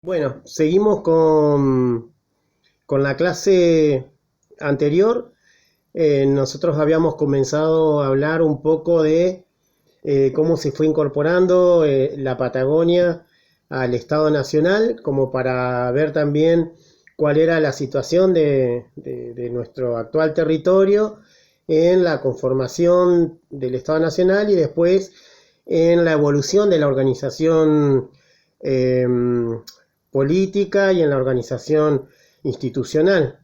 Bueno, seguimos con la clase anterior. Nosotros habíamos comenzado a hablar un poco de cómo se fue incorporando la Patagonia al Estado Nacional, como para ver también cuál era la situación de nuestro actual territorio en la conformación del Estado Nacional y después en la evolución de la organización política y en la organización institucional.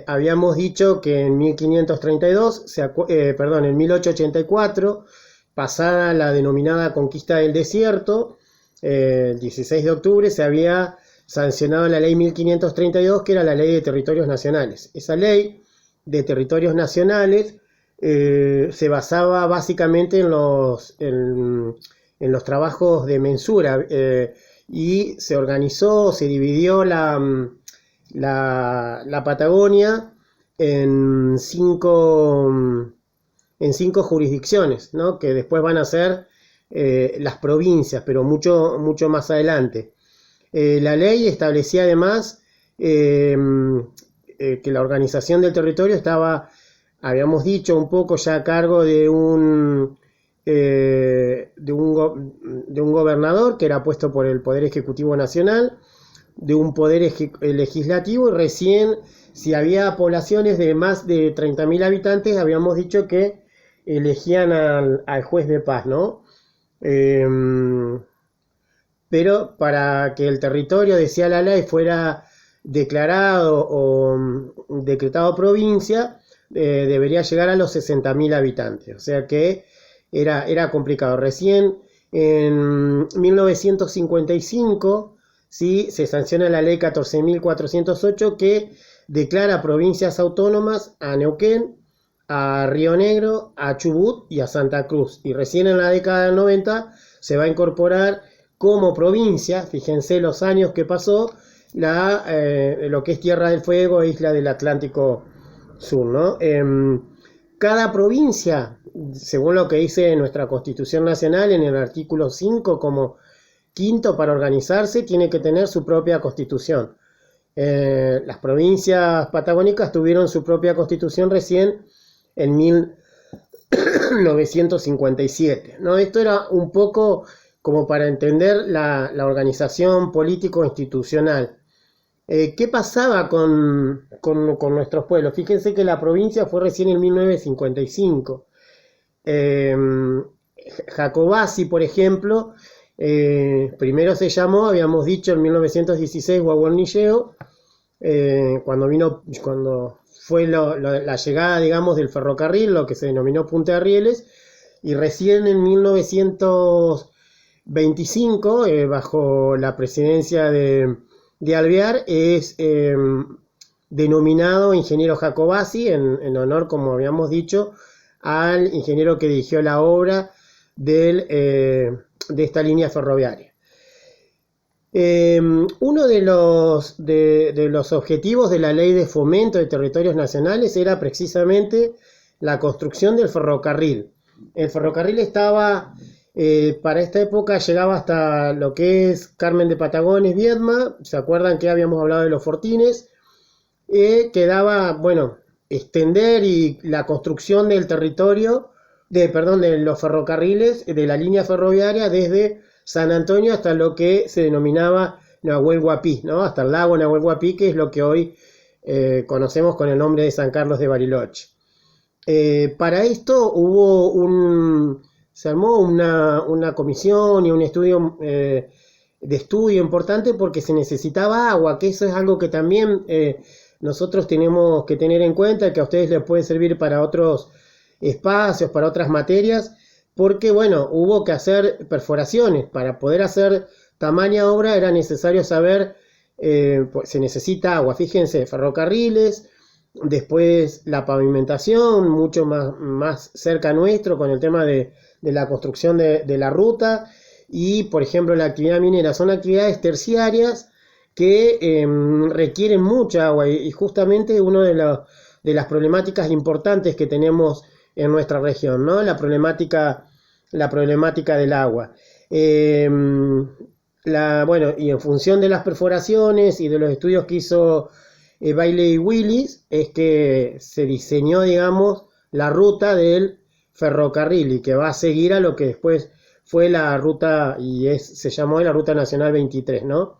Habíamos dicho que en 1532, en 1884, pasada la denominada conquista del desierto, el 16 de octubre se había sancionado la ley 1532, que era la ley de territorios nacionales. Esa ley de territorios nacionales se basaba básicamente en los trabajos de mensura, y se organizó, se dividió la Patagonia en cinco jurisdicciones, ¿no? Que después van a ser las provincias, pero mucho más adelante. La ley establecía además que la organización del territorio estaba, habíamos dicho, un poco ya a cargo de un gobernador que era puesto por el Poder Ejecutivo Nacional, de un poder legislativo, y recién, si había poblaciones de más de 30.000 habitantes, habíamos dicho que elegían al juez de paz, ¿no? Eh, pero para que el territorio, decía la ley, fuera declarado o decretado provincia, debería llegar a los 60.000 habitantes. O sea que era complicado. Recién en 1955, ¿sí?, se sanciona la ley 14.408, que declara provincias autónomas a Neuquén, a Río Negro, a Chubut y a Santa Cruz. Y recién en la década del 90 se va a incorporar como provincia, fíjense los años que pasó, lo que es Tierra del Fuego e Isla del Atlántico Sur, ¿no? Cada provincia, según lo que dice nuestra Constitución Nacional en el artículo 5, como quinto para organizarse, tiene que tener su propia constitución. Las provincias patagónicas tuvieron su propia constitución recién en 1957, ¿no? Esto era un poco como para entender la organización político-institucional. ¿Qué pasaba con nuestros pueblos? Fíjense que la provincia fue recién en 1955. Eh, Jacobasi, por ejemplo, primero se llamó, habíamos dicho, en 1916 Guagualnilleo, cuando fue la llegada, digamos, del ferrocarril, lo que se denominó Punta de Rieles, y recién en 1925, bajo la presidencia de Alvear, es denominado ingeniero Jacobasi, en honor, como habíamos dicho, al ingeniero que dirigió la obra de esta línea ferroviaria. Uno de los objetivos de la Ley de Fomento de Territorios Nacionales era precisamente la construcción del ferrocarril. El ferrocarril estaba, para esta época, llegaba hasta lo que es Carmen de Patagones, Viedma. ¿Se acuerdan que habíamos hablado de los fortines? Quedaba, bueno, extender y la construcción del territorio, de los ferrocarriles, de la línea ferroviaria desde San Antonio hasta lo que se denominaba Nahuel Huapi, ¿no? Hasta el lago Nahuel Huapi, que es lo que hoy conocemos con el nombre de San Carlos de Bariloche. Para esto se armó una comisión y un estudio de estudio importante, porque se necesitaba agua, que eso es algo que también nosotros tenemos que tener en cuenta, que a ustedes les puede servir para otros espacios, para otras materias, porque bueno, hubo que hacer perforaciones. Para poder hacer tamaña obra era necesario saber, pues, se necesita agua. Fíjense, ferrocarriles, después la pavimentación, mucho más cerca nuestro, con el tema de la construcción de la ruta, y por ejemplo la actividad minera. Son actividades terciarias que requieren mucha agua, y justamente una de las problemáticas importantes que tenemos en nuestra región, ¿no? La problemática del agua. Bueno, y en función de las perforaciones y de los estudios que hizo Bailey y Willis, es que se diseñó, digamos, la ruta del ferrocarril y que va a seguir a lo que después fue la ruta, se llamó la Ruta Nacional 23, ¿no?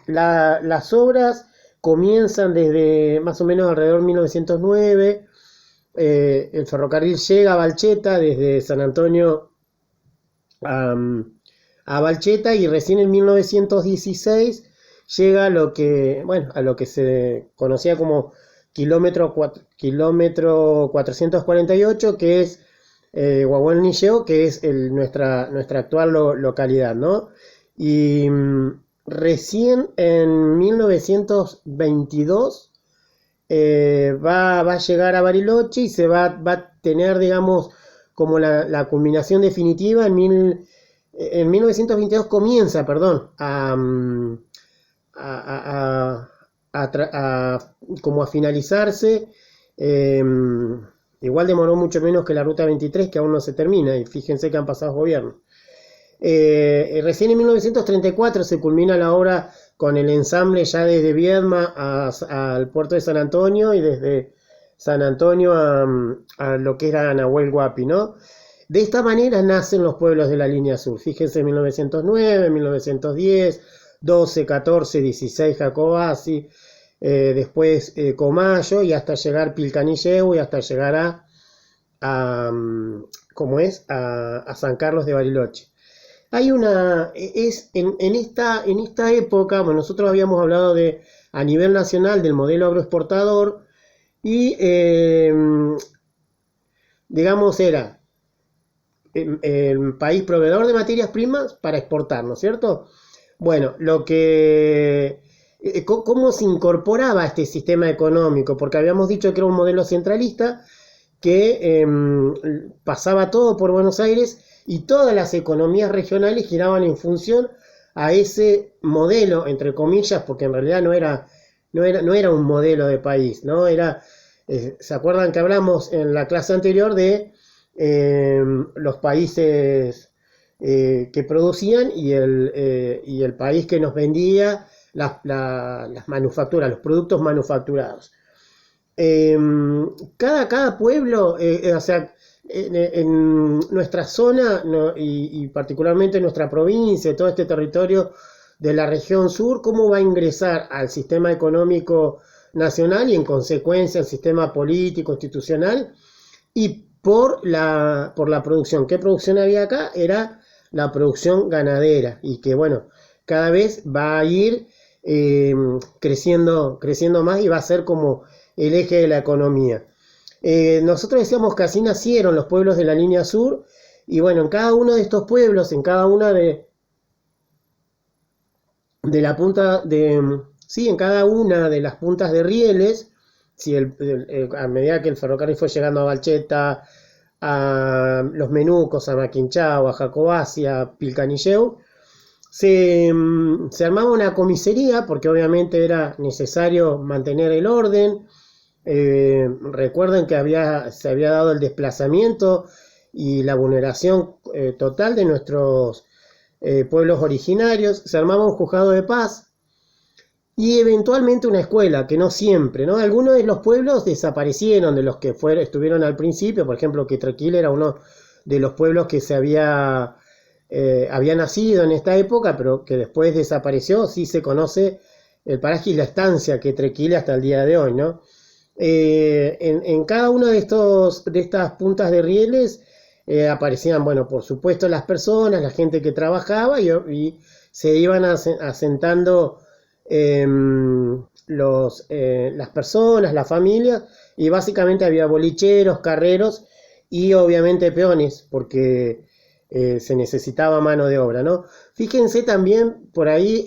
Las obras comienzan desde más o menos alrededor de 1909. El ferrocarril llega a Balcheta desde San Antonio a Balcheta, y recién en 1916 llega a lo que se conocía como kilómetro 448, que es Huahualnilleo, que es nuestra actual localidad, ¿no? Y recién en 1922 va a llegar a Bariloche y se va a tener, digamos, como la culminación definitiva en 1922 comienza, perdón, como a finalizarse. Igual demoró mucho menos que la Ruta 23, que aún no se termina, y fíjense que han pasado gobiernos. Recién en 1934 se culmina la obra con el ensamble ya desde Viedma al puerto de San Antonio, y desde San Antonio a lo que era Nahuel Huapi, ¿no? De esta manera nacen los pueblos de la línea sur. Fíjense, 1909, 1910, 12, 14, 16 Jacobasi, después Comayo, y hasta llegar Pilcanilleu, y hasta llegar a San Carlos de Bariloche. Hay en esta época, bueno, nosotros habíamos hablado a nivel nacional del modelo agroexportador, y digamos era el país proveedor de materias primas para exportar, ¿no es cierto? Bueno, ¿cómo se incorporaba a este sistema económico? Porque habíamos dicho que era un modelo centralista que pasaba todo por Buenos Aires, y todas las economías regionales giraban en función a ese modelo, entre comillas, porque en realidad no era un modelo de país, ¿no? ¿Se acuerdan que hablamos en la clase anterior de los países que producían y el país que nos vendía las manufacturas, los productos manufacturados? Cada pueblo, o sea, en nuestra zona, ¿no? y particularmente en nuestra provincia, todo este territorio de la región sur, cómo va a ingresar al sistema económico nacional y en consecuencia al sistema político, institucional, y por la producción. ¿Qué producción había acá? Era la producción ganadera, y que bueno, cada vez va a ir creciendo más, y va a ser como el eje de la economía. Nosotros decíamos que así nacieron los pueblos de la línea sur, y bueno, en cada uno de estos pueblos, en cada una de la punta en cada una de las puntas de rieles, a medida que el ferrocarril fue llegando a Balcheta, a Los Menucos, a Maquinchao, a Jacobasi, a Pilcanilleu, se armaba una comisaría, porque obviamente era necesario mantener el orden. Recuerden que se había dado el desplazamiento y la vulneración total de nuestros pueblos originarios. Se armaba un juzgado de paz y eventualmente una escuela, que no siempre, ¿no? Algunos de los pueblos desaparecieron, de los que estuvieron al principio. Por ejemplo, Quetrequil era uno de los pueblos que había nacido en esta época, pero que después desapareció. Sí se conoce el paraje y la estancia Quetrequil hasta el día de hoy, ¿no? En cada una de estas puntas de rieles aparecían, bueno, por supuesto las personas, la gente que trabajaba, y se iban asentando las personas, las familias, y básicamente había bolicheros, carreros y obviamente peones, porque se necesitaba mano de obra, ¿no? Fíjense también por ahí,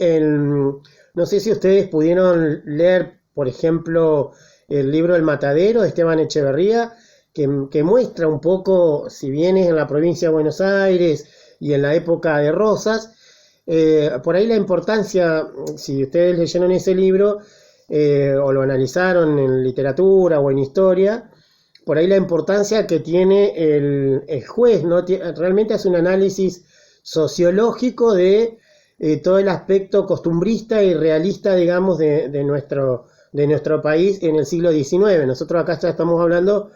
no sé si ustedes pudieron leer, por ejemplo, el libro El Matadero de Esteban Echeverría, que muestra un poco, si bien es en la provincia de Buenos Aires y en la época de Rosas, por ahí la importancia, si ustedes leyeron ese libro o lo analizaron en literatura o en historia, por ahí la importancia que tiene el juez, ¿no? Realmente hace un análisis sociológico de todo el aspecto costumbrista y realista, digamos, de nuestro país en el siglo XIX. Nosotros acá ya estamos hablando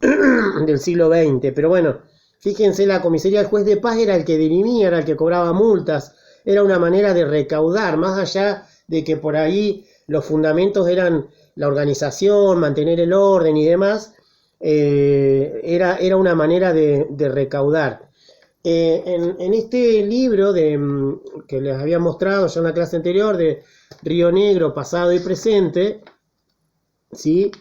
del siglo XX, pero bueno, fíjense, la comisaría del juez de paz era el que dirimía, era el que cobraba multas, era una manera de recaudar, más allá de que por ahí los fundamentos eran la organización, mantener el orden y demás, era una manera de recaudar. En este libro que les había mostrado ya en la clase anterior, de Río Negro, pasado y presente, ¿sí?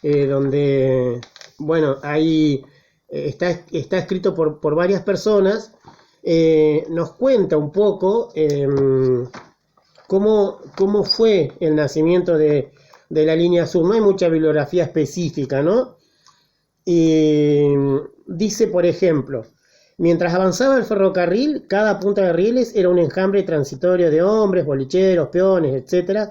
Donde, bueno, ahí está escrito por varias personas, nos cuenta un poco cómo fue el nacimiento de la línea sur. No hay mucha bibliografía específica, ¿no? Y dice, por ejemplo, mientras avanzaba el ferrocarril, cada punta de rieles era un enjambre transitorio de hombres, bolicheros, peones, etc.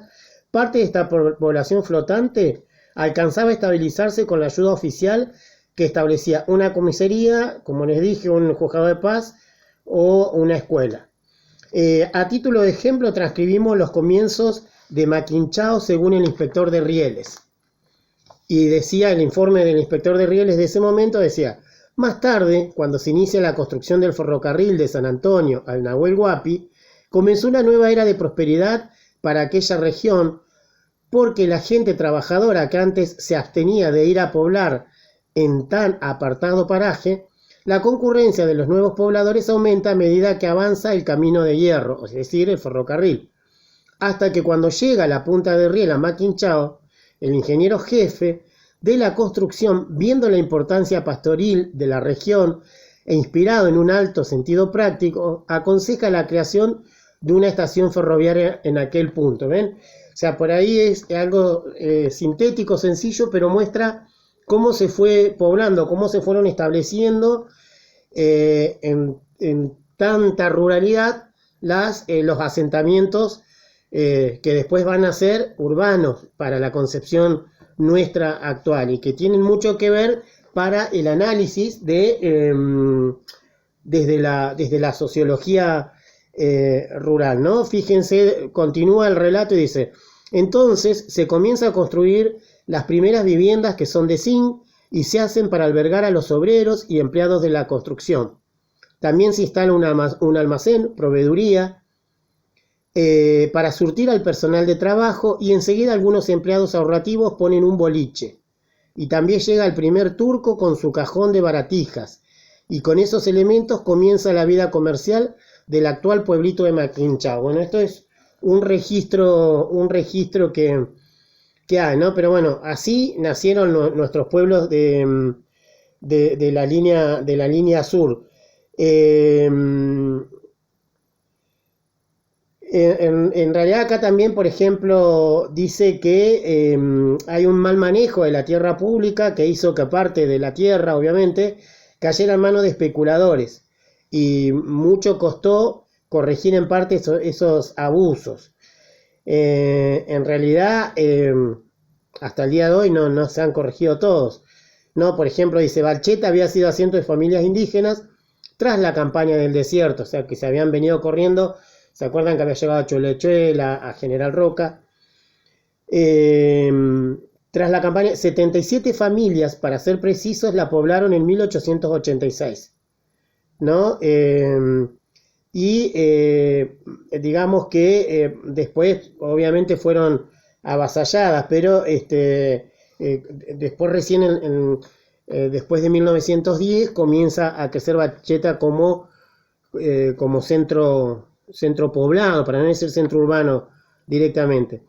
Parte de esta población flotante alcanzaba a estabilizarse con la ayuda oficial que establecía una comisaría, como les dije, un juzgado de paz o una escuela. A título de ejemplo, transcribimos los comienzos de Maquinchao según el inspector de rieles. Y decía, el informe del inspector de rieles de ese momento decía: más tarde, cuando se inicia la construcción del ferrocarril de San Antonio al Nahuel Huapi, comenzó una nueva era de prosperidad para aquella región, porque la gente trabajadora que antes se abstenía de ir a poblar en tan apartado paraje, la concurrencia de los nuevos pobladores aumenta a medida que avanza el camino de hierro, es decir, el ferrocarril, hasta que cuando llega a la punta de riel a Maquinchao, el ingeniero jefe de la construcción, viendo la importancia pastoril de la región e inspirado en un alto sentido práctico, aconseja la creación de una estación ferroviaria en aquel punto. ¿Ven? O sea, por ahí es algo sintético, sencillo, pero muestra cómo se fue poblando, cómo se fueron estableciendo en tanta ruralidad los asentamientos que después van a ser urbanos para la concepción nuestra actual y que tienen mucho que ver para el análisis desde la sociología rural, ¿no? Fíjense, continúa el relato y dice: entonces se comienza a construir las primeras viviendas que son de zinc y se hacen para albergar a los obreros y empleados de la construcción. También se instala un almacén, proveeduría, para surtir al personal de trabajo, y enseguida algunos empleados ahorrativos ponen un boliche. Y también llega el primer turco con su cajón de baratijas, y con esos elementos comienza la vida comercial del actual pueblito de Maquinchao. Bueno, esto es un registro que hay, ¿no? Pero bueno, así nacieron nuestros pueblos de la línea sur. En realidad acá también, por ejemplo, dice que hay un mal manejo de la tierra pública que hizo que parte de la tierra, obviamente, cayera en manos de especuladores, y mucho costó corregir en parte esos abusos. En realidad, hasta el día de hoy no se han corregido todos, ¿no? Por ejemplo, dice: Balcheta había sido asiento de familias indígenas tras la campaña del desierto, o sea que se habían venido corriendo. ¿Se acuerdan que había llegado a Cholechuela, a General Roca? Tras la campaña, 77 familias, para ser precisos, la poblaron en 1886, ¿no? Digamos que después, obviamente, fueron avasalladas, pero después recién, después de 1910, comienza a crecer Balcheta como centro poblado, para no decir centro urbano directamente.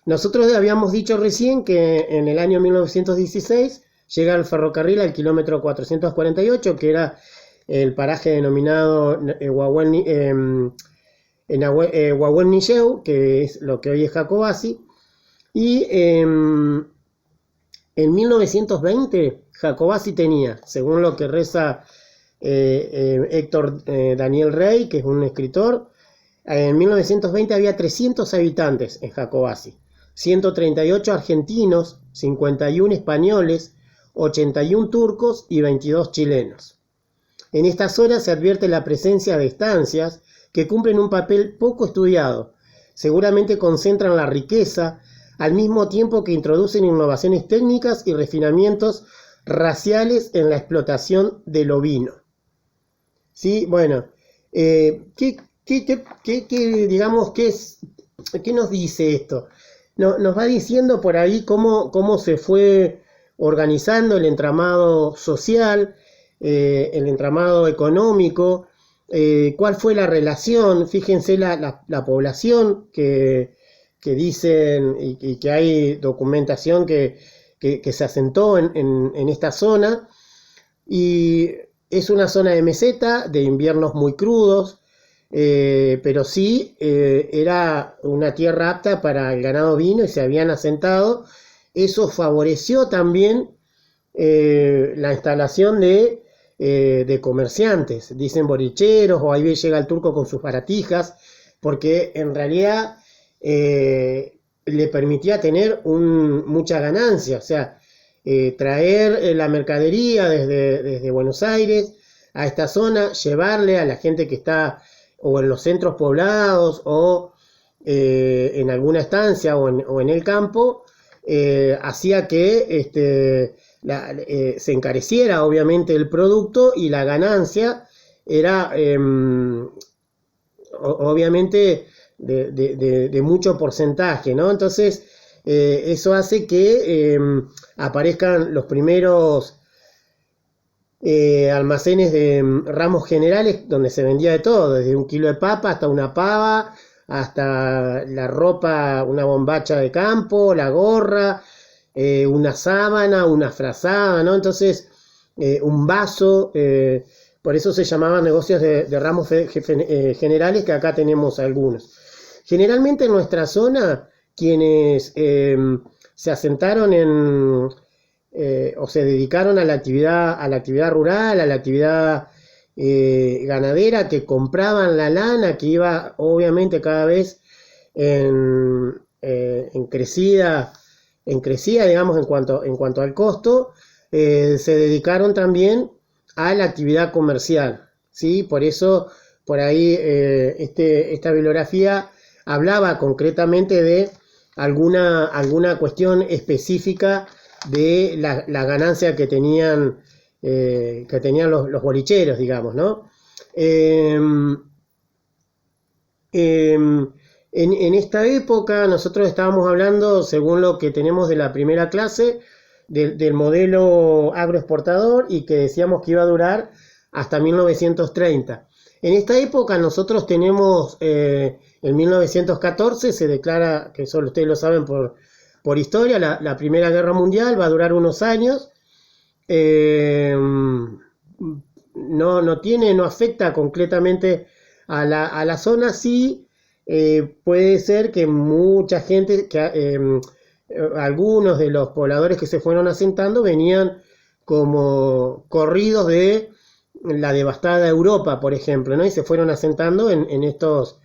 Nosotros habíamos dicho recién que en el año 1916 llega el ferrocarril al kilómetro 448, que era el paraje denominado Huahuel-Nilleu, que es lo que hoy es Jacobasi, y en 1920 Jacobasi tenía, según lo que reza Héctor Daniel Rey, que es un escritor, en 1920 había 300 habitantes en Jacobasi, 138 argentinos, 51 españoles, 81 turcos y 22 chilenos. En esta zona se advierte la presencia de estancias que cumplen un papel poco estudiado. Seguramente concentran la riqueza, al mismo tiempo que introducen innovaciones técnicas y refinamientos raciales en la explotación del ovino. ¿Sí? Bueno, digamos, ¿qué nos dice esto? Nos va diciendo por ahí cómo se fue organizando el entramado social, el entramado económico, cuál fue la relación. Fíjense la población que dicen y que hay documentación que se asentó en esta zona, y es una zona de meseta, de inviernos muy crudos, pero sí era una tierra apta para el ganado ovino y se habían asentado. Eso favoreció también la instalación de comerciantes, dicen boricheros, o ahí llega el turco con sus baratijas, porque en realidad le permitía tener mucha ganancia, o sea, traer la mercadería desde Buenos Aires a esta zona, llevarle a la gente que está o en los centros poblados o en alguna estancia o en el campo, hacía que se encareciera obviamente el producto, y la ganancia era obviamente de mucho porcentaje, ¿no? Entonces eso hace que aparezcan los primeros almacenes de ramos generales donde se vendía de todo, desde 1 kilo de papa hasta una pava, hasta la ropa, una bombacha de campo, la gorra, una sábana, una frazada, ¿no? Entonces, un vaso, por eso se llamaban negocios de ramos generales, que acá tenemos algunos. Generalmente en nuestra zona, quienes se asentaron o se dedicaron a la actividad rural, a la actividad ganadera, que compraban la lana, que iba obviamente cada vez en crecida, digamos, en cuanto al costo, se dedicaron también a la actividad comercial, ¿sí? Por eso, por ahí, esta bibliografía hablaba concretamente de alguna cuestión específica de la ganancia que tenían los bolicheros, digamos, ¿no? En esta época nosotros estábamos hablando, según lo que tenemos de la primera clase, del modelo agroexportador, y que decíamos que iba a durar hasta 1930. En esta época nosotros tenemos, en 1914 se declara, que solo ustedes lo saben por historia, la Primera Guerra Mundial. Va a durar unos años. No afecta completamente a la zona. Sí, puede ser que mucha gente, algunos de los pobladores que se fueron asentando venían como corridos de la devastada Europa, por ejemplo, ¿no? Y se fueron asentando en estos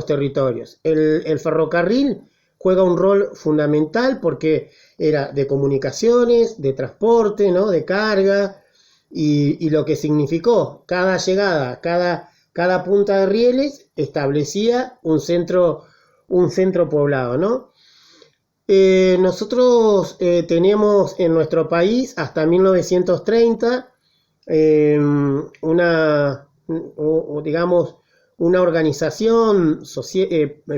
territorios. El ferrocarril juega un rol fundamental porque era de comunicaciones, de transporte, ¿no? De carga, y lo que significó cada llegada, cada punta de rieles establecía un centro poblado, ¿no? Nosotros tenemos en nuestro país hasta 1930 digamos, una organización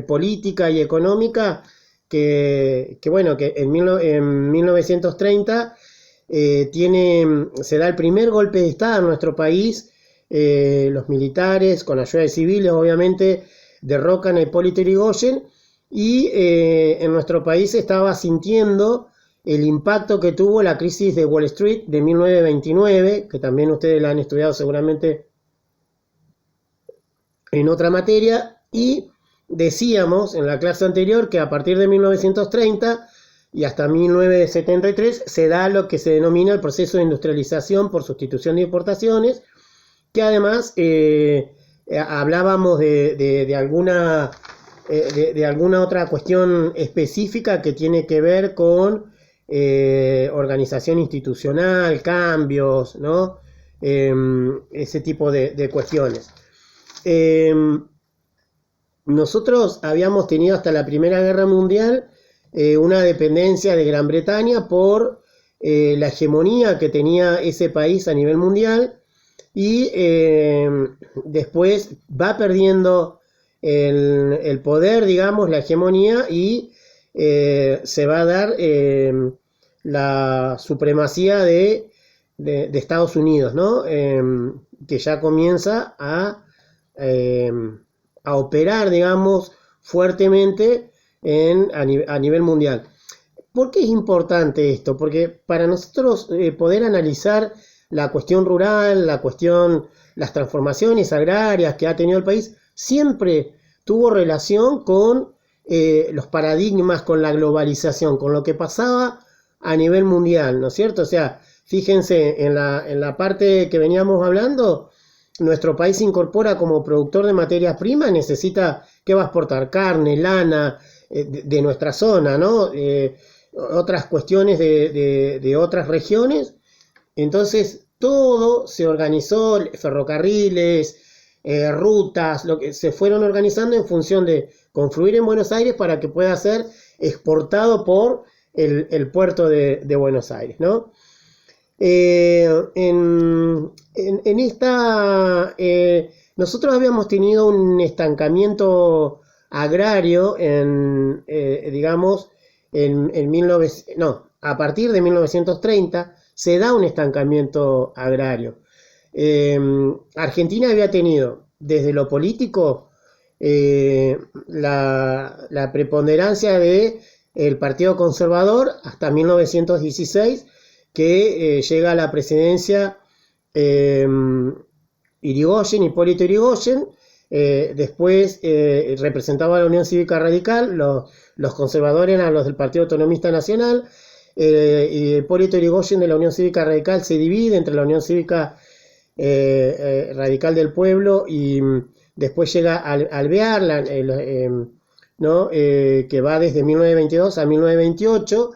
política y económica que en 1930 se da el primer golpe de Estado en nuestro país. Los militares, con ayuda de civiles, obviamente, derrocan a Hipólito Yrigoyen, y en nuestro país se estaba sintiendo el impacto que tuvo la crisis de Wall Street de 1929, que también ustedes la han estudiado seguramente en otra materia, y decíamos en la clase anterior que a partir de 1930 y hasta 1973 se da lo que se denomina el proceso de industrialización por sustitución de importaciones, que además hablábamos de alguna otra cuestión específica que tiene que ver con organización institucional, cambios, ¿no? ese tipo de cuestiones. Nosotros habíamos tenido hasta la Primera Guerra Mundial una dependencia de Gran Bretaña por la hegemonía que tenía ese país a nivel mundial, y después va perdiendo el poder, digamos, la hegemonía, y se va a dar la supremacía de Estados Unidos, ¿no? Que ya comienza a operar, digamos, fuertemente a nivel mundial. ¿Por qué es importante esto? Porque para nosotros poder analizar la cuestión rural, las transformaciones agrarias que ha tenido el país, siempre tuvo relación con los paradigmas, con la globalización, con lo que pasaba a nivel mundial, ¿no es cierto? O sea, fíjense, en la parte que veníamos hablando, nuestro país se incorpora como productor de materias primas, necesita, ¿qué va a exportar? Carne, lana, de nuestra zona, ¿no? Otras cuestiones de otras regiones. Entonces todo se organizó, ferrocarriles, rutas, lo que se fueron organizando en función de confluir en Buenos Aires para que pueda ser exportado por el puerto de Buenos Aires, ¿no? Nosotros habíamos tenido un estancamiento agrario digamos, a partir de 1930 se da un estancamiento agrario. Argentina había tenido, desde lo político, la preponderancia del Partido Conservador hasta 1916, que llega a la presidencia Hipólito Yrigoyen. Después representaba a la Unión Cívica Radical, los conservadores eran los del Partido Autonomista Nacional, y Hipólito Yrigoyen de la Unión Cívica Radical se divide entre la Unión Cívica Radical del Pueblo, y después llega Alvear, ¿no? Que va desde 1922 a 1928,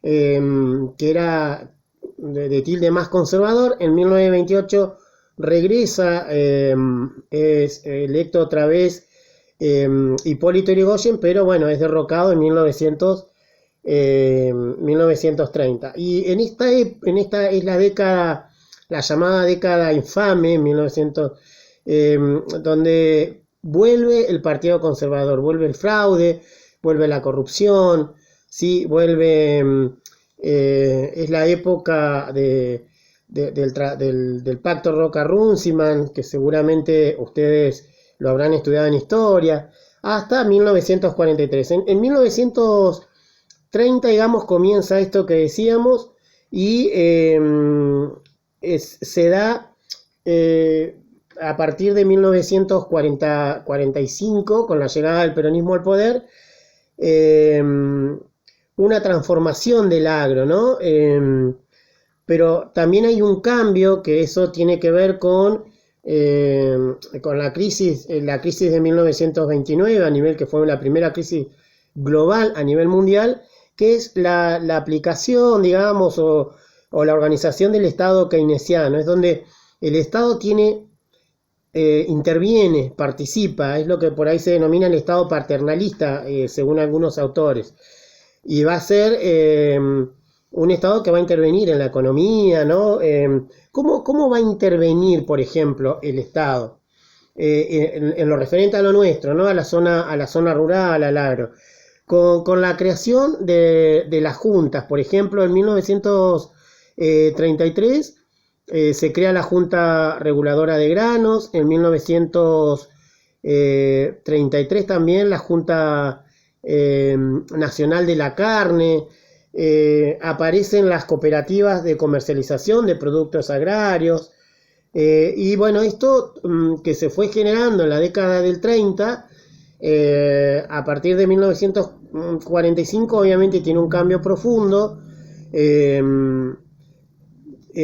que era de tilde más conservador. En 1928 regresa, es electo otra vez Hipólito Yrigoyen, pero bueno, es derrocado en 1930. Y en esta es la década, la llamada década infame, 1900, donde vuelve el Partido Conservador, vuelve el fraude, vuelve la corrupción, ¿sí? Es la época del pacto Roca-Runciman, que seguramente ustedes lo habrán estudiado en historia, hasta 1943. En 1930, digamos, comienza esto que decíamos, y se da a partir de 1945, con la llegada del peronismo al poder, una transformación del agro, ¿no? Pero también hay un cambio, que eso tiene que ver con la crisis de 1929, a nivel que fue la primera crisis global a nivel mundial, que es la aplicación, digamos, o la organización del Estado keynesiano. Es donde el Estado interviene, participa, es lo que por ahí se denomina el Estado paternalista, según algunos autores. Y va a ser un Estado que va a intervenir en la economía, ¿no? ¿Cómo va a intervenir, por ejemplo, el Estado en lo referente a lo nuestro, ¿no? A la zona rural, al agro? Con la creación de las juntas. Por ejemplo, en 1933 se crea la Junta Reguladora de Granos. En 1933 también la Junta Nacional de la Carne. Aparecen las cooperativas de comercialización de productos agrarios, y bueno, esto que se fue generando en la década del 30, a partir de 1945 obviamente tiene un cambio profundo.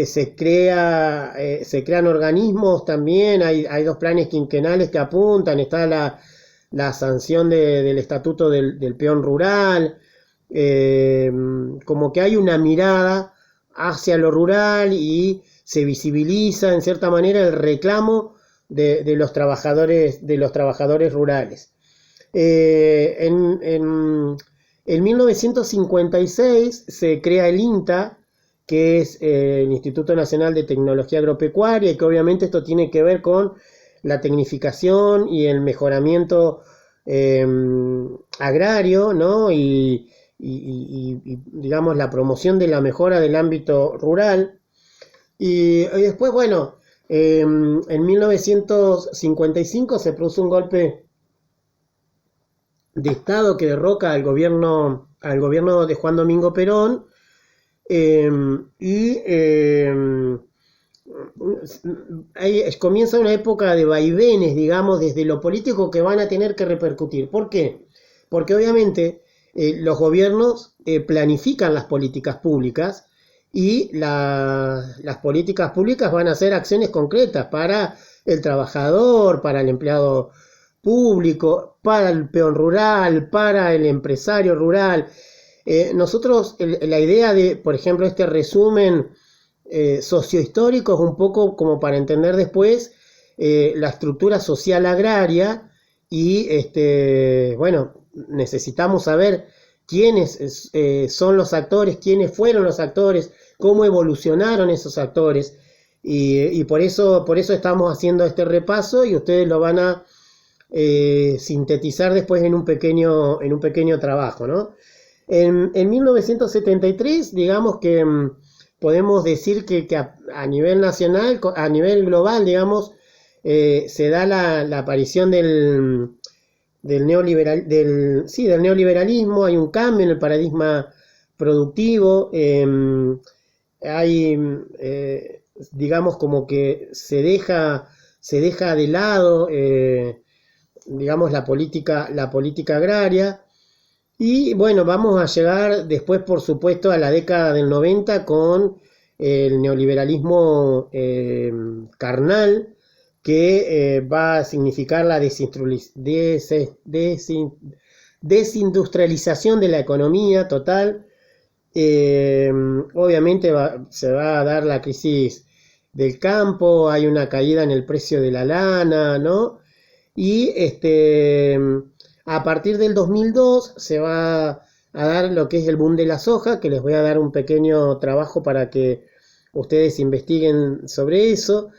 Se crean organismos también, hay dos planes quinquenales que apuntan, está la sanción del Estatuto del Peón Rural. Como que hay una mirada hacia lo rural, y se visibiliza en cierta manera el reclamo de los trabajadores rurales. En 1956 se crea el INTA, que es el Instituto Nacional de Tecnología Agropecuaria, y que obviamente esto tiene que ver con la tecnificación y el mejoramiento agrario, ¿no? Y digamos la promoción de la mejora del ámbito rural. Y después, bueno, en 1955 se produce un golpe de Estado que derroca al gobierno de Juan Domingo Perón, y ahí comienza una época de vaivenes, digamos, desde lo político que van a tener que repercutir. ¿Por qué? Porque obviamente los gobiernos planifican las políticas públicas, y las políticas públicas van a ser acciones concretas para el trabajador, para el empleado público, para el peón rural, para el empresario rural. Nosotros, la idea de, por ejemplo, este resumen sociohistórico es un poco como para entender después la estructura social agraria, y bueno, necesitamos saber quiénes son los actores, quiénes fueron los actores, cómo evolucionaron esos actores, y por eso estamos haciendo este repaso, y ustedes lo van a sintetizar después en un pequeño trabajo, ¿no? En 1973, digamos que podemos decir que a nivel nacional, a nivel global, digamos, se da la aparición del neoliberalismo. Hay un cambio en el paradigma productivo, hay, digamos, como que se deja de lado, digamos, la política agraria. Y bueno, vamos a llegar después, por supuesto, a la década del 90 con el neoliberalismo carnal, que va a significar la desindustrialización de la economía total. Obviamente se va a dar la crisis del campo, hay una caída en el precio de la lana, ¿no? Y a partir del 2002 se va a dar lo que es el boom de la soja, que les voy a dar un pequeño trabajo para que ustedes investiguen sobre eso.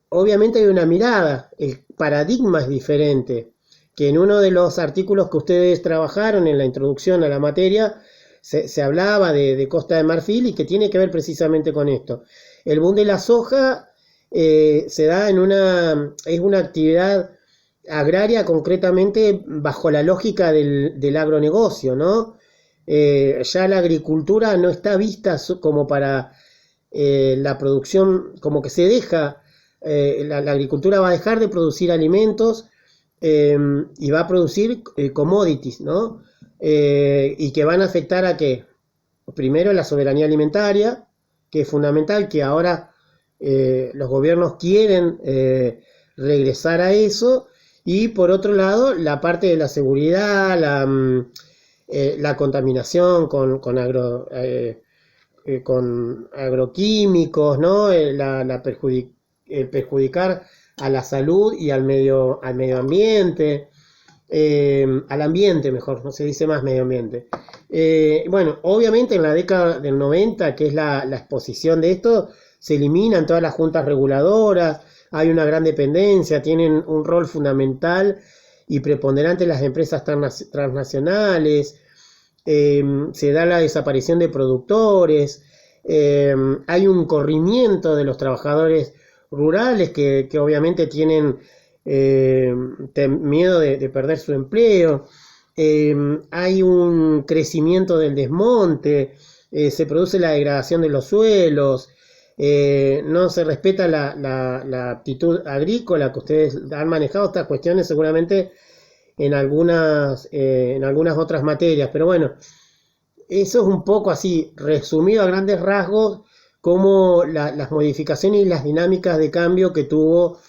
Obviamente hay una mirada, el paradigma es diferente, que en uno de los artículos que ustedes trabajaron en la introducción a la materia se hablaba de Costa de Marfil, y que tiene que ver precisamente con esto. El boom de la soja se da es una actividad agraria concretamente bajo la lógica del agronegocio, ¿no? Ya la agricultura no está vista como para la producción, como que se deja, la agricultura va a dejar de producir alimentos, y va a producir commodities, ¿no? Y que van a afectar a qué. Primero, la soberanía alimentaria, que es fundamental, que ahora los gobiernos quieren regresar a eso. Y por otro lado, la parte de la seguridad, la contaminación con agroquímicos, ¿no? Perjudicar a la salud y al medio ambiente, al ambiente mejor, no se dice más medio ambiente. Bueno, obviamente en la década del 90, que es la exposición de esto, se eliminan todas las juntas reguladoras, hay una gran dependencia, tienen un rol fundamental y preponderante las empresas transnacionales, se da la desaparición de productores, hay un corrimiento de los trabajadores rurales que obviamente tienen miedo de perder su empleo, hay un crecimiento del desmonte, se produce la degradación de los suelos, no se respeta la aptitud agrícola, que ustedes han manejado estas cuestiones seguramente en algunas otras materias, pero bueno, eso es un poco así, resumido a grandes rasgos, como las modificaciones y las dinámicas de cambio que tuvo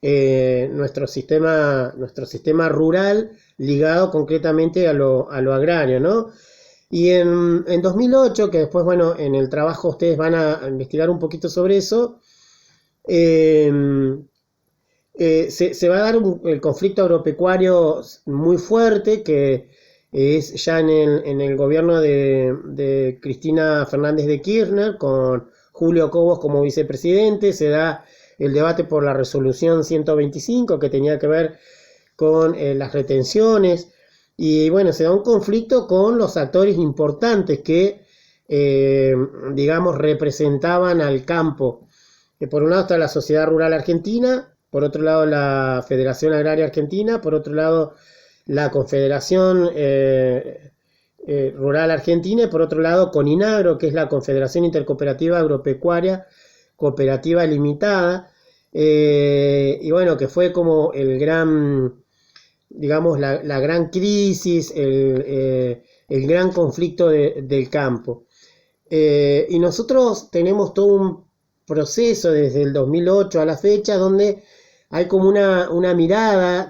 nuestro sistema rural ligado concretamente a lo agrario, ¿no? Y en 2008, que después, bueno, en el trabajo ustedes van a investigar un poquito sobre eso, eh, se va a dar el conflicto agropecuario muy fuerte, que es ya en el gobierno de Cristina Fernández de Kirchner, con Julio Cobos como vicepresidente. Se da el debate por la resolución 125, que tenía que ver con las retenciones, y bueno, se da un conflicto con los actores importantes que, digamos, representaban al campo. Por un lado está la Sociedad Rural Argentina, por otro lado la Federación Agraria Argentina, por otro lado la Confederación Rural Argentina, y por otro lado CONINAGRO, que es la Confederación Intercooperativa Agropecuaria Cooperativa Limitada, y bueno, que fue como el gran, digamos, la gran crisis, el gran conflicto del campo. Y nosotros tenemos todo un proceso desde el 2008 a la fecha, donde hay como una mirada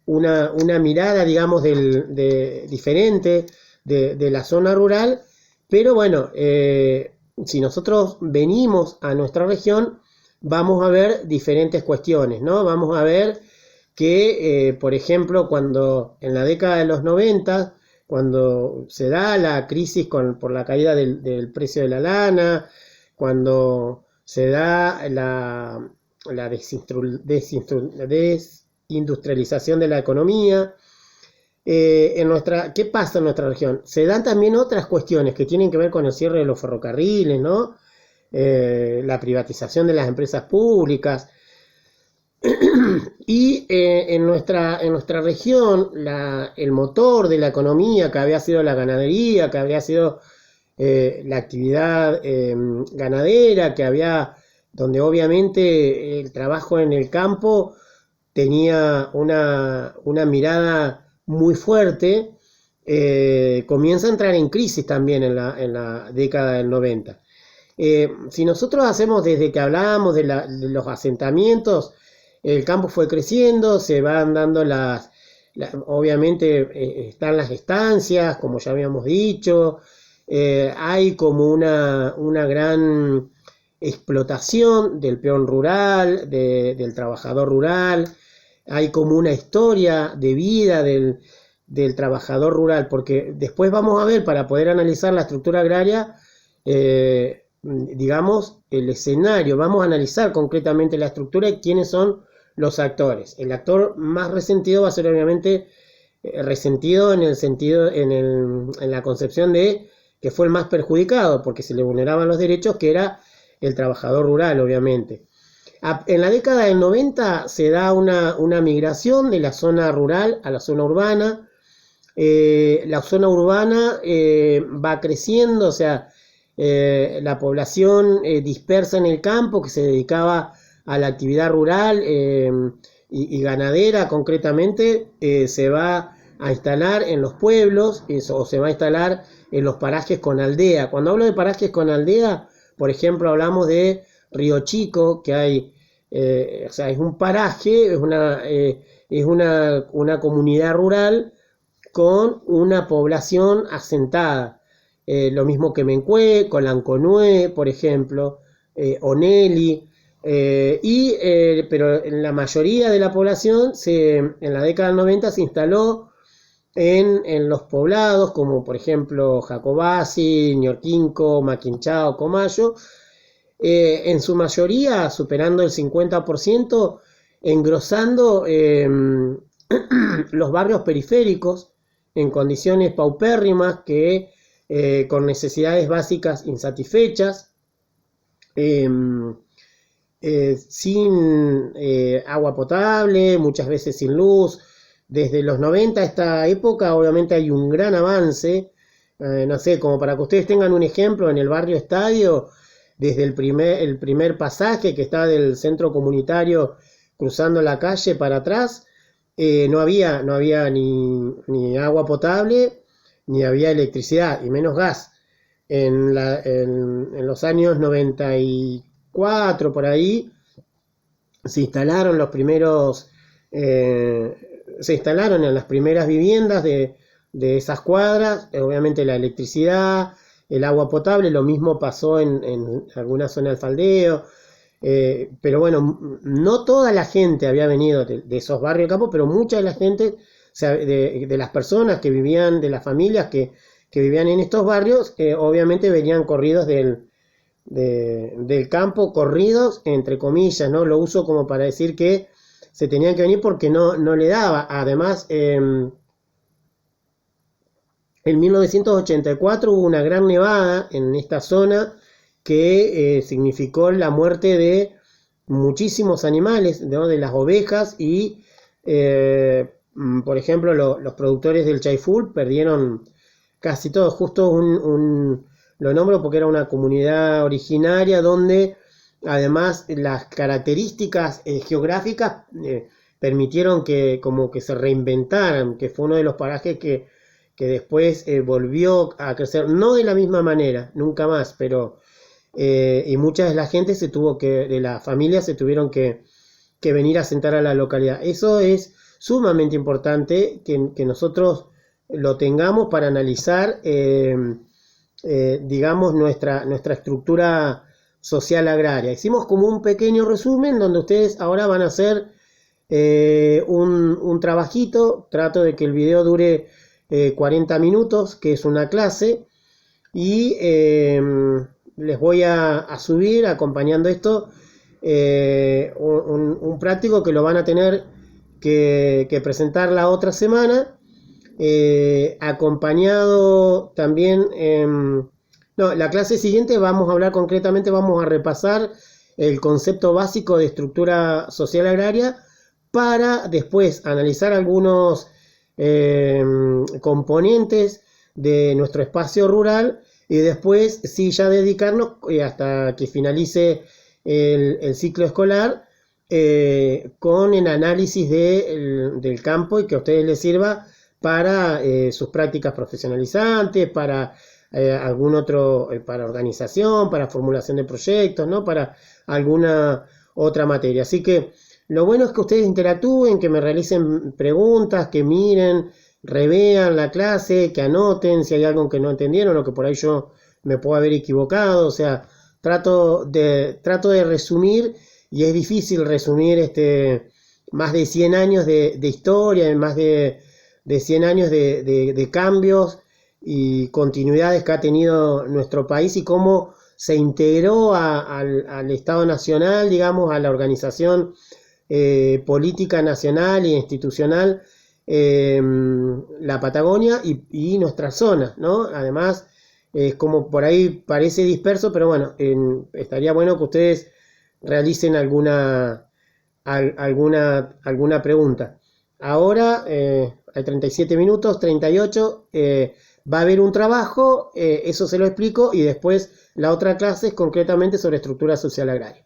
una mirada, digamos, diferente de la zona rural. Pero bueno, si nosotros venimos a nuestra región, vamos a ver diferentes cuestiones, ¿no? Vamos a ver que, por ejemplo, cuando en la década de los 90, cuando se da la crisis por la caída del precio de la lana, cuando se da la desindustrialización de la economía, ¿qué pasa en nuestra región? Se dan también otras cuestiones que tienen que ver con el cierre de los ferrocarriles, ¿no? La privatización de las empresas públicas. Y en nuestra región, el motor de la economía, que había sido la ganadería, que había sido la actividad ganadera, donde obviamente el trabajo en el campo tenía una mirada muy fuerte, comienza a entrar en crisis también en la década del 90. Si nosotros hacemos desde que hablábamos de los asentamientos, el campo fue creciendo, se van dando obviamente están las estancias, como ya habíamos dicho, hay como una gran explotación del peón rural, del trabajador rural, hay como una historia de vida del trabajador rural, porque después vamos a ver, para poder analizar la estructura agraria, digamos, el escenario, vamos a analizar concretamente la estructura y quiénes son los actores. El actor más resentido va a ser obviamente resentido en el sentido, en la concepción de que fue el más perjudicado, porque se le vulneraban los derechos, que era el trabajador rural, obviamente. En la década del 90 se da una migración de la zona rural a la zona urbana. La zona urbana va creciendo, o sea, la población dispersa en el campo, que se dedicaba a la actividad rural y ganadera concretamente, se va a instalar en los pueblos, o se va a instalar en los parajes con aldea. Cuando hablo de parajes con aldea, por ejemplo, hablamos de Río Chico, que hay, o sea, es un paraje, es una comunidad rural con una población asentada. Lo mismo que Mencué, Colanconue, por ejemplo, Oneli, pero la mayoría de la población en la década del 90 se instaló en los poblados, como por ejemplo Jacobasi, Ñorquinco, Maquinchao, Comayo, en su mayoría superando el 50%, engrosando los barrios periféricos en condiciones paupérrimas, con necesidades básicas insatisfechas, sin agua potable, muchas veces sin luz. Desde los 90 a esta época obviamente hay un gran avance, no sé, como para que ustedes tengan un ejemplo, en el barrio Estadio, desde el primer pasaje que está del centro comunitario cruzando la calle para atrás, no había ni agua potable, ni había electricidad, y menos gas. En los años 94, por ahí, se instalaron en las primeras viviendas de esas cuadras, obviamente la electricidad, el agua potable, lo mismo pasó en alguna zona del Faldeo, pero bueno, no toda la gente había venido de esos barrios de campo, pero mucha de la gente, o sea, de las personas que vivían, de las familias que vivían en estos barrios, obviamente venían corridos del campo, corridos, entre comillas, ¿no? Lo uso como para decir que se tenían que venir porque no le daba. Además, en 1984 hubo una gran nevada en esta zona que significó la muerte de muchísimos animales, ¿no? De las ovejas y, por ejemplo, los productores del Chaiful perdieron casi todo. Justo lo nombro porque era una comunidad originaria donde además las características geográficas permitieron que como que se reinventaran, que fue uno de los parajes que después volvió a crecer, no de la misma manera, nunca más, pero y mucha de la gente de la familia se tuvieron que venir a sentar a la localidad. Eso es sumamente importante que nosotros lo tengamos para analizar, digamos, nuestra estructura social agraria. Hicimos como un pequeño resumen donde ustedes ahora van a hacer un trabajito. Trato de que el video dure 40 minutos, que es una clase, y les voy a subir, acompañando esto, un práctico que lo van a tener que presentar la otra semana, acompañado también, no, la clase siguiente vamos a hablar concretamente, vamos a repasar el concepto básico de estructura social agraria para después analizar algunos componentes de nuestro espacio rural y después sí ya dedicarnos hasta que finalice el ciclo escolar con el análisis del campo y que a ustedes les sirva para sus prácticas profesionalizantes, para algún otro, para organización, para formulación de proyectos, ¿no? Para alguna otra materia. Así que lo bueno es que ustedes interactúen, que me realicen preguntas, que miren, revean la clase, que anoten si hay algo que no entendieron o que por ahí yo me puedo haber equivocado. O sea, trato de resumir, y es difícil resumir más de 100 años de historia, más de 100 años de cambios y continuidades que ha tenido nuestro país y cómo se integró al Estado Nacional, digamos, a la organización política nacional e institucional, la Patagonia y nuestras zonas, ¿no? Además, es como por ahí parece disperso, pero bueno, estaría bueno que ustedes realicen alguna pregunta. Ahora hay 37 minutos, 38, va a haber un trabajo, eso se lo explico, y después la otra clase es concretamente sobre estructura social agraria.